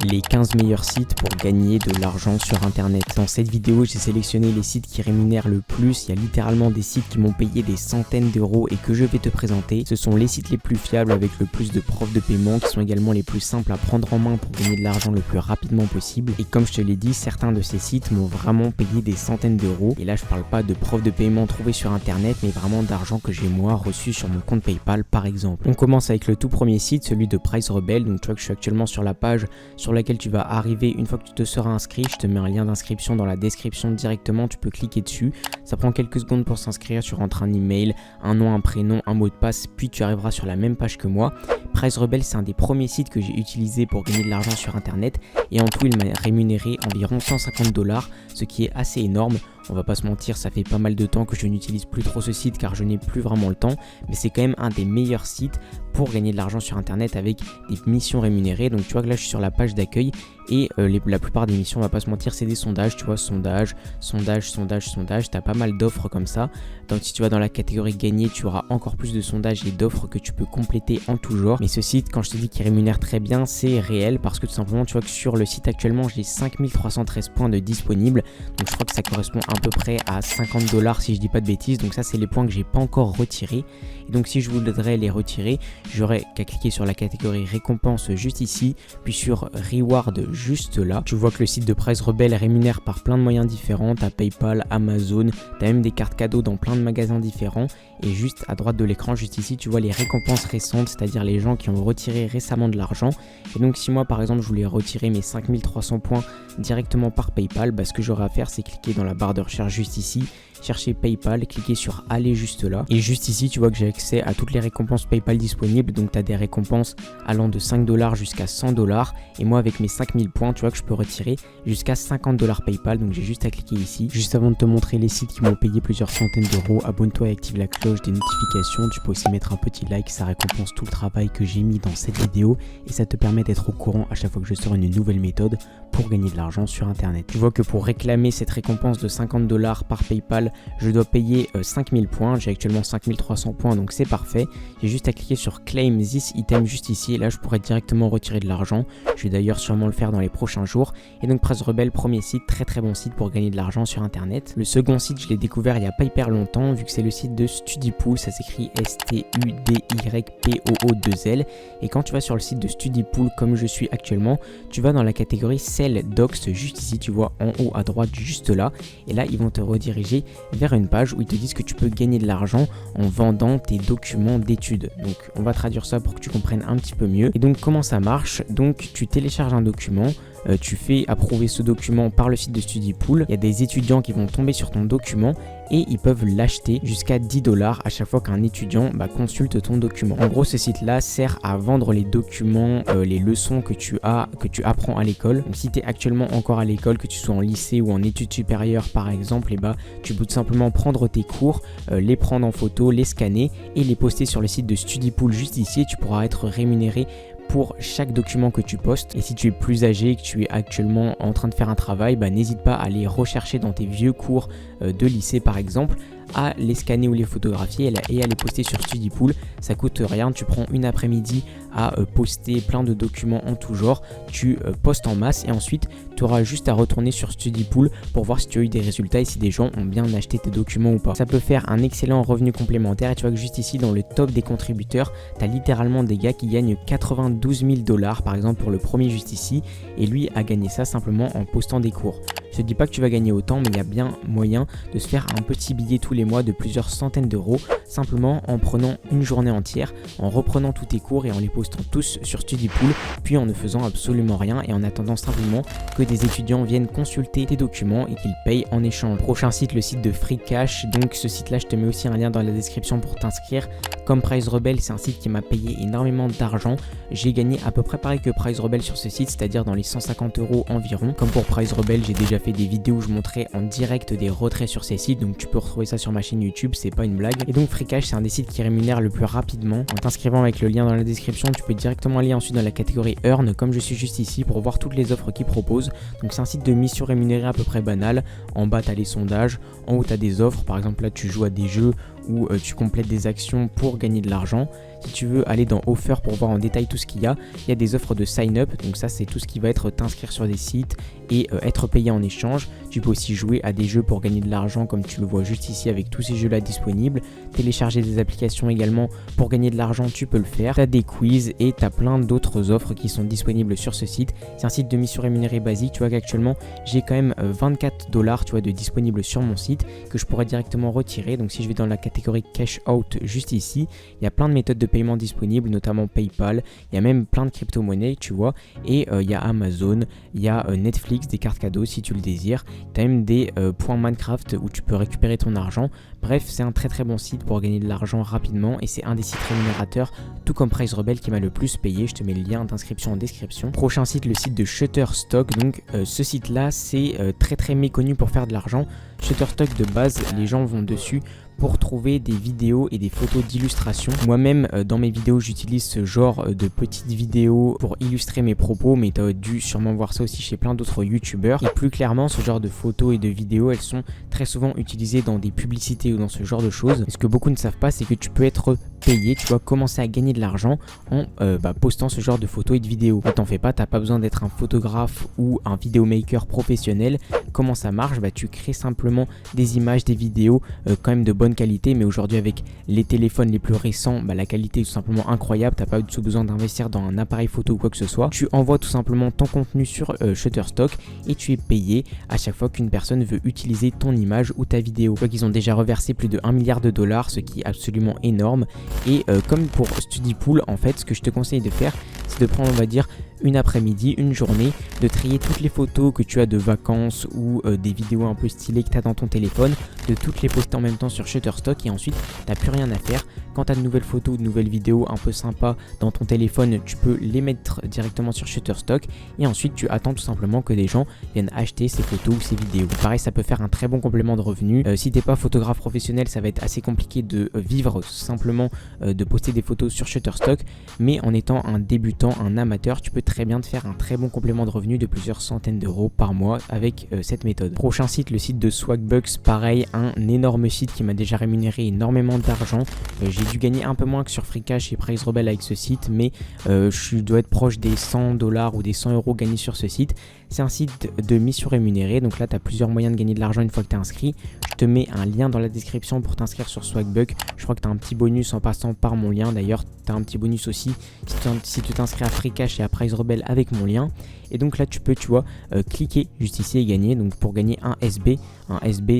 les 15 meilleurs sites pour gagner de l'argent sur internet. Dans cette vidéo, j'ai sélectionné les sites qui rémunèrent le plus. Il y a littéralement des sites qui m'ont payé des centaines d'euros et que je vais te présenter. Ce sont les sites les plus fiables avec le plus de preuves de paiement, qui sont également les plus simples à prendre en main pour gagner de l'argent le plus rapidement possible. Et comme je te l'ai dit, certains de ces sites m'ont vraiment payé des centaines d'euros. Et là, je parle pas de preuves de paiement trouvées sur internet, mais vraiment d'argent que j'ai moi reçu sur mon compte PayPal par exemple. On commence avec le tout premier site, celui de Price Rebel. Donc tu vois que je suis actuellement sur la page sur laquelle tu vas arriver une fois que tu te seras inscrit. Je te mets un lien d'inscription dans la description directement, tu peux cliquer dessus. Ça prend quelques secondes pour s'inscrire, tu rentres un email, un nom, un prénom, un mot de passe, puis tu arriveras sur la même page que moi. Price Rebel, c'est un des premiers sites que j'ai utilisé pour gagner de l'argent sur internet et en tout il m'a rémunéré environ 150 $, ce qui est assez énorme. On va pas se mentir, ça fait pas mal de temps que je n'utilise plus trop ce site car je n'ai plus vraiment le temps, mais c'est quand même un des meilleurs sites pour gagner de l'argent sur internet avec des missions rémunérées. Donc tu vois que là je suis sur la page d'accueil et la plupart des missions, on va pas se mentir, c'est des sondages, tu vois, sondage, t'as pas mal d'offres comme ça. Donc si tu vas dans la catégorie gagner, tu auras encore plus de sondages et d'offres que tu peux compléter en tout genre. Mais ce site, quand je te dis qu'il rémunère très bien, c'est réel parce que tout simplement tu vois que sur le site actuellement j'ai 5313 points de disponibles, donc je crois que ça correspond à peu près à 50 $ si je dis pas de bêtises. Donc ça c'est les points que j'ai pas encore retirés, et donc si je voudrais les retirer, j'aurais qu'à cliquer sur la catégorie récompense juste ici, puis sur reward juste là. Tu vois que le site de Price Rebel rémunère par plein de moyens différents, t'as PayPal, Amazon, t'as même des cartes cadeaux dans plein de magasins différents, et juste à droite de l'écran, juste ici, tu vois les récompenses récentes, c'est-à-dire les gens qui ont retiré récemment de l'argent. Et donc si moi par exemple je voulais retirer mes 5300 points directement par PayPal, ce que j'aurais à faire c'est cliquer dans la barre de recherche juste ici, chercher PayPal, cliquer sur aller juste là, et juste ici tu vois que j'ai accès à toutes les récompenses PayPal disponibles. Donc tu as des récompenses allant de 5 $ jusqu'à 100 $, et moi avec mes 5000 points tu vois que je peux retirer jusqu'à 50 $ PayPal. Donc j'ai juste à cliquer ici. Juste avant de te montrer les sites qui m'ont payé plusieurs centaines d'euros, abonne-toi et active la cloche des notifications. Tu peux aussi mettre un petit like, ça récompense tout le travail que j'ai mis dans cette vidéo et ça te permet d'être au courant à chaque fois que je sors une nouvelle méthode pour gagner de l'argent sur internet. Tu vois que pour réclamer cette récompense de 50 $ par PayPal, je dois payer 5000 points. J'ai actuellement 5300 points, donc c'est parfait. J'ai juste à cliquer sur Claim this item juste ici, et là je pourrais directement retirer de l'argent. Je vais d'ailleurs sûrement le faire dans les prochains jours. Et donc Price Rebel, premier site, très bon site pour gagner de l'argent sur internet. Le second site, je l'ai découvert il y a pas hyper longtemps, vu que c'est le site de Studypool. Ça s'écrit STUDYPOO2L. Et quand tu vas sur le site de Studypool comme je suis actuellement, tu vas dans la catégorie Sell Docs juste ici, tu vois en haut à droite juste là, et là ils vont te rediriger vers une page où ils te disent que tu peux gagner de l'argent en vendant tes documents d'études. Donc on va traduire ça pour que tu comprennes un petit peu mieux. Et donc comment ça marche? Donc tu télécharges un document, tu fais approuver ce document par le site de Studypool. Il y a des étudiants qui vont tomber sur ton document et ils peuvent l'acheter jusqu'à 10 $ à chaque fois qu'un étudiant consulte ton document. En gros, ce site-là sert à vendre les documents, les leçons que tu apprends à l'école. Donc si tu es actuellement encore à l'école, que tu sois en lycée ou en études supérieures par exemple, tu peux tout simplement prendre tes cours, les prendre en photo, les scanner et les poster sur le site de Studypool juste ici, et tu pourras être rémunéré pour chaque document que tu postes. Et si tu es plus âgé et que tu es actuellement en train de faire un travail, n'hésite pas à les rechercher dans tes vieux cours de lycée par exemple, à les scanner ou les photographier et à les poster sur Studypool. Ça coûte rien, tu prends une après-midi à poster plein de documents en tout genre, tu postes en masse et ensuite tu auras juste à retourner sur Studypool pour voir si tu as eu des résultats et si des gens ont bien acheté tes documents ou pas. Ça peut faire un excellent revenu complémentaire, et tu vois que juste ici dans le top des contributeurs, tu as littéralement des gars qui gagnent 92 000 $ par exemple pour le premier juste ici, et lui a gagné ça simplement en postant des cours. Je te dis pas que tu vas gagner autant, mais il y a bien moyen de se faire un petit billet tous les mois de plusieurs centaines d'euros, simplement en prenant une journée entière, en reprenant tous tes cours et en les postant tous sur Studypool, puis en ne faisant absolument rien et en attendant simplement que des étudiants viennent consulter tes documents et qu'ils payent en échange. Prochain site, le site de Free Cash. Donc ce site là, je te mets aussi un lien dans la description pour t'inscrire. Comme Price Rebel, c'est un site qui m'a payé énormément d'argent. J'ai gagné à peu près pareil que Price Rebel sur ce site, c'est-à-dire dans les 150 € environ. Comme pour Price Rebel, j'ai déjà fait des vidéos où je montrais en direct des retraits sur ces sites, donc tu peux retrouver ça sur ma chaîne YouTube, c'est pas une blague. Et donc Free Cash, c'est un des sites qui rémunère le plus rapidement. En t'inscrivant avec le lien dans la description, tu peux directement aller ensuite dans la catégorie Earn, comme je suis juste ici, pour voir toutes les offres qu'ils proposent. Donc c'est un site de mission rémunérée à peu près banal. En bas, tu as les sondages, en haut, tu as des offres. Par exemple, là, tu joues à des jeux où tu complètes des actions pour gagner de l'argent. Si tu veux aller dans Offer pour voir en détail tout ce qu'il y a des offres de sign up, donc ça c'est tout ce qui va être t'inscrire sur des sites et être payé en échange. Tu peux aussi jouer à des jeux pour gagner de l'argent comme tu le vois juste ici avec tous ces jeux là disponibles. Télécharger des applications également pour gagner de l'argent, tu peux le faire. Tu as des quiz et tu as plein d'autres offres qui sont disponibles sur ce site. C'est un site de mission rémunérée basique. Tu vois qu'actuellement j'ai quand même 24 $, tu vois, de disponibles sur mon site que je pourrais directement retirer. Donc si je vais dans la catégorie cash out juste ici, il y a plein de méthodes de paiement disponibles, notamment PayPal. Il y a même plein de crypto-monnaies, tu vois, et il y a Amazon, il y a Netflix, des cartes cadeaux si tu le désires. Tu as même des points Minecraft où tu peux récupérer ton argent. Bref, c'est un très très bon site pour gagner de l'argent rapidement et c'est un des sites rémunérateurs, tout comme Price Rebel qui m'a le plus payé. Je te mets le lien d'inscription en description. Prochain site, le site de Shutterstock. Donc ce site là c'est très très méconnu pour faire de l'argent. Shutterstock de base, les gens vont dessus pour trouver des vidéos et des photos d'illustration. Moi-même, dans mes vidéos, j'utilise ce genre de petites vidéos pour illustrer mes propos, mais tu as dû sûrement voir ça aussi chez plein d'autres youtubeurs. Et plus clairement, ce genre de photos et de vidéos, elles sont très souvent utilisées dans des publicités ou dans ce genre de choses. Et ce que beaucoup ne savent pas, c'est que tu peux être payé, tu vas commencer à gagner de l'argent en postant ce genre de photos et de vidéos. Ne t'en fais pas, t'as pas besoin d'être un photographe ou un vidéomaker professionnel. Comment ça marche? Tu crées simplement des images, des vidéos quand même de bonne qualité, mais aujourd'hui avec les téléphones les plus récents, la qualité est tout simplement incroyable. T'as pas du tout besoin d'investir dans un appareil photo ou quoi que ce soit. Tu envoies tout simplement ton contenu sur Shutterstock et tu es payé à chaque fois qu'une personne veut utiliser ton image ou ta vidéo. Tu vois qu'ils ont déjà reversé plus de 1 milliard de $, ce qui est absolument énorme. Et comme pour Studypool, en fait, ce que je te conseille de faire, c'est de prendre, on va dire, une après-midi, une journée, de trier toutes les photos que tu as de vacances ou des vidéos un peu stylées que tu as dans ton téléphone, de toutes les poster en même temps sur Shutterstock et ensuite tu n'as plus rien à faire. Quand tu as de nouvelles photos ou de nouvelles vidéos un peu sympas dans ton téléphone, tu peux les mettre directement sur Shutterstock et ensuite tu attends tout simplement que des gens viennent acheter ces photos ou ces vidéos. Pareil, ça peut faire un très bon complément de revenus. Si tu n'es pas photographe professionnel, ça va être assez compliqué de vivre simplement de poster des photos sur Shutterstock, mais en étant un débutant, un amateur, tu peux très bien te faire un très bon complément de revenus de plusieurs centaines d'euros par mois avec cette méthode. Prochain site, le site de Swagbucks, pareil, un énorme site qui m'a déjà rémunéré énormément d'argent. J'ai dû gagner un peu moins que sur Freecash et Price Rebel avec ce site, mais je dois être proche des 100 $ ou des 100 € gagnés sur ce site. C'est un site de mission rémunérée, donc là tu as plusieurs moyens de gagner de l'argent une fois que tu es inscrit. Je te mets un lien dans la description pour t'inscrire sur Swagbucks. Je crois que tu as un petit bonus en passant par mon lien. D'ailleurs, tu as un petit bonus aussi si tu t'inscris à Freecash et à Price Rebel avec mon lien. Et donc là tu peux, tu vois, cliquer juste ici et gagner. Donc pour gagner un SB,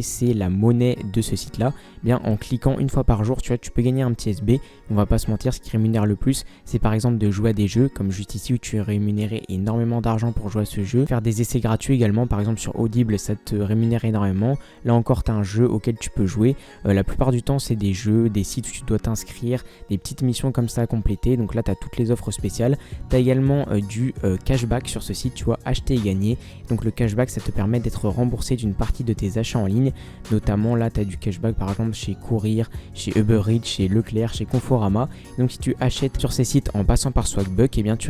c'est la monnaie de ce site là. Bien, en cliquant une fois par jour, tu vois, tu peux gagner un petit SB. On va pas se mentir, ce qui rémunère le plus, c'est par exemple de jouer à des jeux comme juste ici où tu es rémunéré énormément d'argent pour jouer à ce jeu. Faire des essais gratuits également, par exemple sur Audible, ça te rémunère énormément. Là encore, tu as un jeu auquel tu peux jouer. La plupart du temps, c'est des jeux, des sites où tu dois t'inscrire, des petites missions comme ça à compléter. Donc là, tu as toutes les offres spéciales. Tu as également du cashback sur ce site, tu vois, acheter et gagner. Donc le cashback, ça te permet d'être remboursé d'une partie de tes achats en ligne. Notamment là, tu as du cashback par exemple chez Courir, chez Uber Eats, chez Leclerc, chez Conforama. Donc si tu achètes sur ces sites en passant par Swagbucks, eh bien tu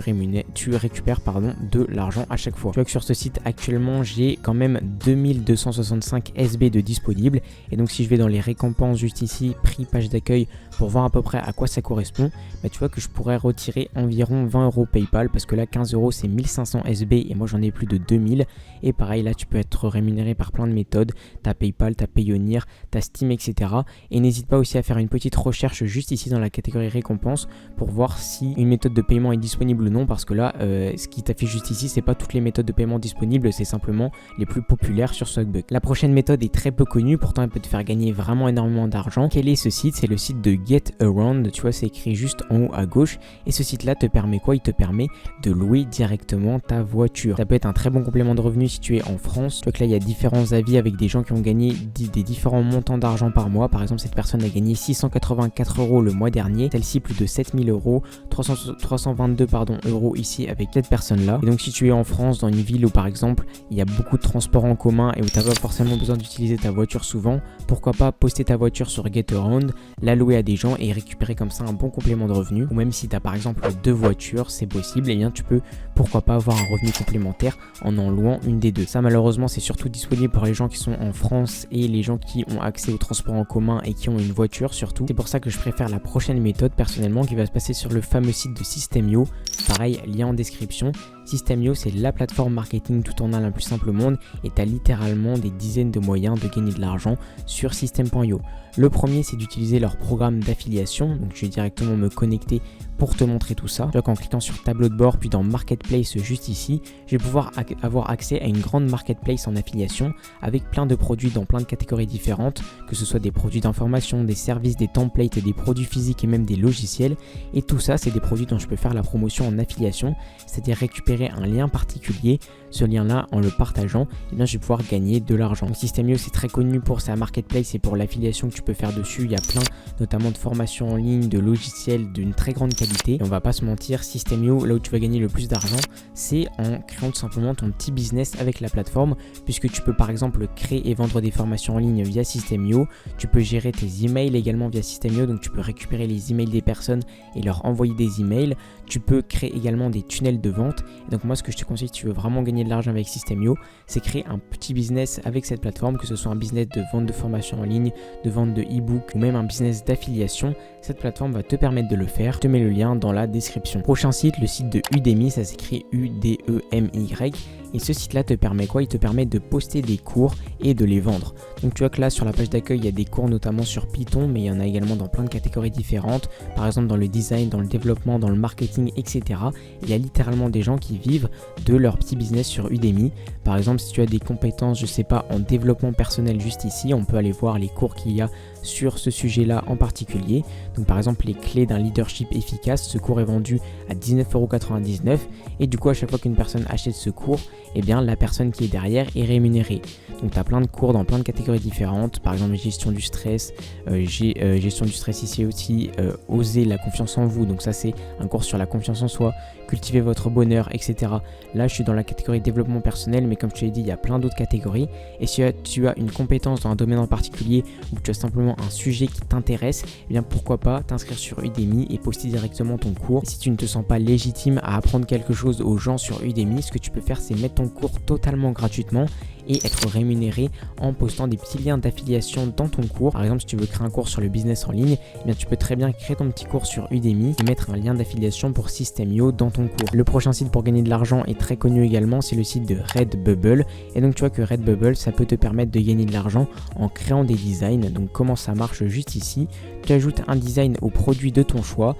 récupères de l'argent à chaque fois. Tu vois que sur ce site actuellement, j'ai quand même 2265 SB de disponibles. Et donc si je vais dans les récompenses juste ici, prix, page d'accueil, pour voir à peu près à quoi ça correspond, tu vois que je pourrais retirer environ 20 € PayPal parce que là 15 € c'est 1500 SB et moi j'en ai plus de 2000. Et pareil, là tu peux être rémunéré par plein de méthodes. T'as PayPal, t'as Payoneer, t'as Steam, etc. Et n'hésite pas aussi à faire une petite recherche juste ici dans la catégorie récompenses pour voir si une méthode de paiement est disponible ou non, parce que là ce qui t'affiche juste ici, c'est pas toutes les méthodes de paiement disponibles, c'est simplement les plus populaires sur Swagbucks. La prochaine méthode est très peu connue, pourtant elle peut te faire gagner vraiment énormément d'argent. Quel est ce site? C'est le site de GetAround, tu vois, c'est écrit juste en haut à gauche. Et ce site là te permet quoi? Il te permet de louer directement ta voiture. Ça peut être un très bon complément de revenus si tu es en France. Tu vois que là il y a différents avis avec des gens qui ont gagné des différents montants d'argent par mois. Par exemple, cette personne a gagné 684 € le mois dernier, celle-ci plus de 7000 €, 322 € ici avec cette personne là. Et donc si tu es en France dans une ville où par exemple il y a beaucoup de transports en commun et où tu n'as pas forcément besoin d'utiliser ta voiture voiture souvent, pourquoi pas poster ta voiture sur GetAround, la louer à des gens et récupérer comme ça un bon complément de revenu. Ou même si tu as par exemple 2 voitures, c'est possible, et bien tu peux pourquoi pas avoir un revenu complémentaire en louant une des deux. Ça malheureusement c'est surtout disponible pour les gens qui sont en France et les gens qui ont accès au transport en commun et qui ont une voiture surtout. C'est pour ça que je préfère la prochaine méthode personnellement qui va se passer sur le fameux site de System.io. Pareil, lien en description. System.io c'est la plateforme marketing tout en un la plus simple au monde et tu as littéralement des dizaines de moyens de gagner de l'argent sur System.io. Le premier c'est d'utiliser leur programme d'affiliation, donc je vais directement me connecter pour te montrer tout ça. Donc en cliquant sur tableau de bord puis dans Marketplace juste ici, je vais pouvoir avoir accès à une grande marketplace en affiliation avec plein de produits dans plein de catégories différentes, que ce soit des produits d'information, des services, des templates, des produits physiques et même des logiciels. Et tout ça c'est des produits dont je peux faire la promotion en affiliation, c'est-à-dire récupérer un lien particulier. Ce lien là en le partageant, je vais pouvoir gagner de l'argent. System.io c'est très connu pour sa marketplace et pour l'affiliation que tu peux faire dessus. Il y a plein notamment de formations en ligne, de logiciels d'une très grande qualité. Et on va pas se mentir, System.io, là où tu vas gagner le plus d'argent, c'est en créant tout simplement ton petit business avec la plateforme, puisque tu peux par exemple créer et vendre des formations en ligne via System.io. Tu peux gérer tes emails également via System.io, donc tu peux récupérer les emails des personnes et leur envoyer des emails. Tu peux créer également des tunnels de vente. Et donc moi ce que je te conseille si tu veux vraiment gagner de l'argent avec System.io, c'est créer un petit business avec cette plateforme, que ce soit un business de vente de formation en ligne, de vente de e-book ou même un business d'affiliation. Cette plateforme va te permettre de le faire. Je te mets le lien dans la description. Prochain site, le site de Udemy, ça s'écrit U-D-E-M-Y. Et ce site-là te permet quoi? Il te permet de poster des cours et de les vendre. Donc tu vois que là sur la page d'accueil, il y a des cours notamment sur Python, mais il y en a également dans plein de catégories différentes. Par exemple dans le design, dans le développement, dans le marketing, etc. Il y a littéralement des gens qui vivent de leur petit business sur Udemy. Par exemple, si tu as des compétences, je sais pas, en développement personnel juste ici, on peut aller voir les cours qu'il y a sur ce sujet-là en particulier. Donc par exemple, les clés d'un leadership efficace, ce cours est vendu à 19,99 € et du coup à chaque fois qu'une personne achète ce cours, eh bien la personne qui est derrière est rémunérée. Donc tu as plein de cours dans plein de catégories différentes, par exemple gestion du stress, gestion du stress ici aussi, oser la confiance en vous, donc ça c'est un cours sur la confiance en soi, cultiver votre bonheur, etc. Là je suis dans la catégorie développement personnel, mais comme je te l'ai dit, il y a plein d'autres catégories. Et si tu as une compétence dans un domaine en particulier ou que tu as simplement un sujet qui t'intéresse, eh bien pourquoi pas t'inscrire sur Udemy et poster directement ton cours. Et si tu ne te sens pas légitime à apprendre quelque chose aux gens sur Udemy, ce que tu peux faire c'est mettre ton cours totalement gratuitement et être rémunéré en postant des petits liens d'affiliation dans ton cours. Par exemple, si tu veux créer un cours sur le business en ligne, eh bien tu peux très bien créer ton petit cours sur Udemy et mettre un lien d'affiliation pour System.io dans ton cours. Le prochain site pour gagner de l'argent est très connu également, c'est le site de Redbubble. Et donc tu vois que Redbubble, ça peut te permettre de gagner de l'argent en créant des designs. Donc comment ça marche juste ici? Tu ajoutes un design au produit de ton choix.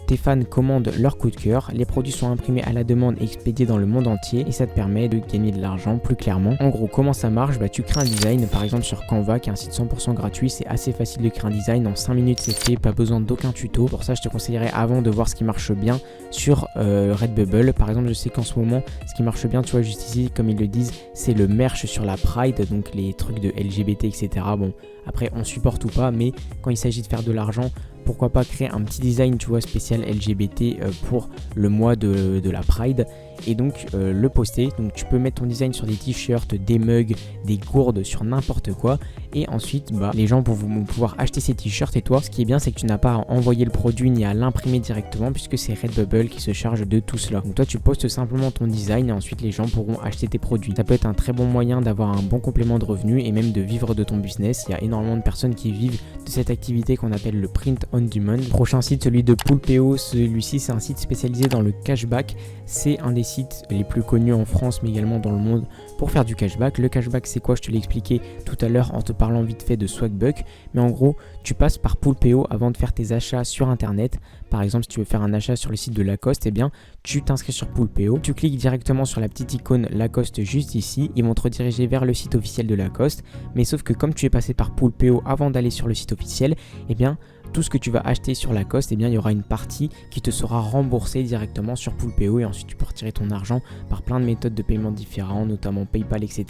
Tes fans commandent leur coup de cœur, les produits sont imprimés à la demande et expédiés dans le monde entier et ça te permet de gagner de l'argent plus clairement. En gros, comment ça marche? Tu crées un design par exemple sur Canva qui est un site 100% gratuit, c'est assez facile de créer un design, en 5 minutes c'est fait, pas besoin d'aucun tuto. Pour ça je te conseillerais avant de voir ce qui marche bien sur Redbubble. Par exemple je sais qu'en ce moment ce qui marche bien, tu vois juste ici comme ils le disent, c'est le merch sur la Pride, donc les trucs de LGBT etc. Bon après on supporte ou pas, mais quand il s'agit de faire de l'argent, pourquoi pas créer un petit design tu vois spécial LGBT pour le mois de la Pride et donc le poster. Donc tu peux mettre ton design sur des t-shirts, des mugs, des gourdes, sur n'importe quoi et ensuite les gens vont pouvoir acheter ces t-shirts et toi ce qui est bien c'est que tu n'as pas à envoyer le produit ni à l'imprimer directement puisque c'est Redbubble qui se charge de tout cela. Donc toi tu postes simplement ton design et ensuite les gens pourront acheter tes produits. Ça peut être un très bon moyen d'avoir un bon complément de revenus et même de vivre de ton business. Il y a énormément de personnes qui vivent de cette activité qu'on appelle le print on demand. Prochain site, celui de Poolpeo, celui-ci c'est un site spécialisé dans le cashback. C'est un des sites les plus connus en France mais également dans le monde pour faire du cashback. Le cashback c'est quoi? Je te l'ai expliqué tout à l'heure en te parlant vite fait de Swagbucks, mais en gros tu passes par Poolpeo avant de faire tes achats sur internet. Par exemple si tu veux faire un achat sur le site de Lacoste, eh bien tu t'inscris sur Poolpeo, tu cliques directement sur la petite icône Lacoste juste ici, ils vont te rediriger vers le site officiel de Lacoste, mais sauf que comme tu es passé par Poolpeo avant d'aller sur le site officiel, eh bien tout ce que tu vas acheter sur Lacoste, eh bien il y aura une partie qui te sera remboursée directement sur Poolpeo et ensuite tu peux retirer ton argent par plein de méthodes de paiement différentes, notamment PayPal, etc.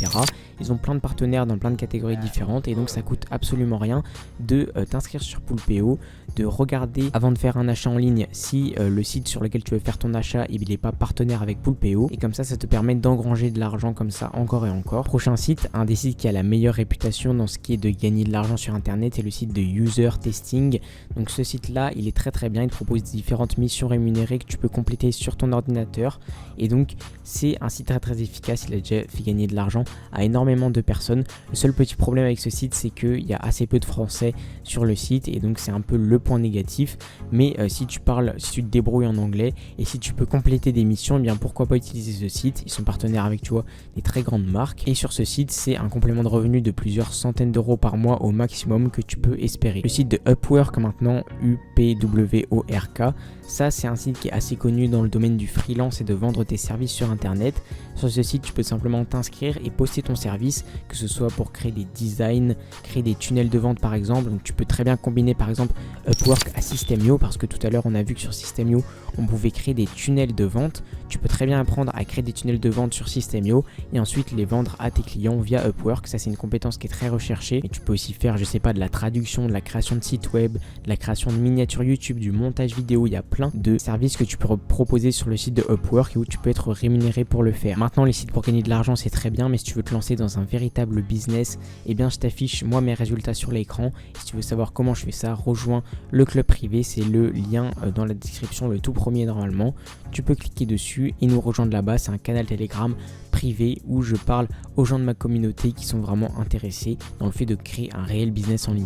Ils ont plein de partenaires dans plein de catégories différentes et donc ça coûte absolument rien de t'inscrire sur Poolpeo, de regarder avant de faire un achat en ligne si le site sur lequel tu veux faire ton achat il n'est pas partenaire avec Poolpeo, et comme ça te permet d'engranger de l'argent comme ça encore et encore. Prochain site, un des sites qui a la meilleure réputation dans ce qui est de gagner de l'argent sur internet, est le site de User Testing. Donc ce site là il est très bien, il te propose différentes missions rémunérées que tu peux compléter sur ton ordinateur et donc c'est un site très efficace. Il a déjà fait gagner de l'argent à énormément de personnes. Le seul petit problème avec ce site, c'est qu'il y a assez peu de français sur le site et donc c'est un peu le point négatif, mais si tu te débrouilles en anglais et si tu peux compléter des missions, eh bien pourquoi pas utiliser ce site. Ils sont partenaires avec, tu vois, des très grandes marques et sur ce site c'est un complément de revenu de plusieurs centaines d'euros par mois au maximum que tu peux espérer. Le site de Upwork maintenant, UPWORK, ça c'est un site qui est assez connu dans le domaine du freelance et de vendre tes services sur internet. Sur ce site tu peux simplement t'inscrire et poster ton service, que ce soit pour créer des designs, créer des tunnels de vente par exemple. Donc tu peux très bien combiner par exemple Upwork à System.io, parce que tout à l'heure on a vu que sur System.io on pouvait créer des tunnels de vente. Tu peux très bien apprendre à créer des tunnels de vente sur System.io et ensuite les vendre à tes clients via Upwork. Ça c'est une compétence qui est très recherchée, et tu peux aussi faire, je sais pas, de la traduction, de la création de sites web, de la création de miniatures YouTube, du montage vidéo. Il y a plein de services que tu peux proposer sur le site de Upwork et où tu peux être rémunéré pour le faire. Maintenant les sites pour gagner de l'argent c'est très bien, mais si tu veux te lancer dans un véritable business, eh bien je t'affiche moi mes résultats sur l'écran. Si tu veux savoir comment je fais ça, rejoins le club privé, c'est le lien dans la description, le tout premier normalement. Tu peux cliquer dessus et nous rejoindre là-bas. C'est un canal Telegram privé où je parle aux gens de ma communauté qui sont vraiment intéressés dans le fait de créer un réel business en ligne.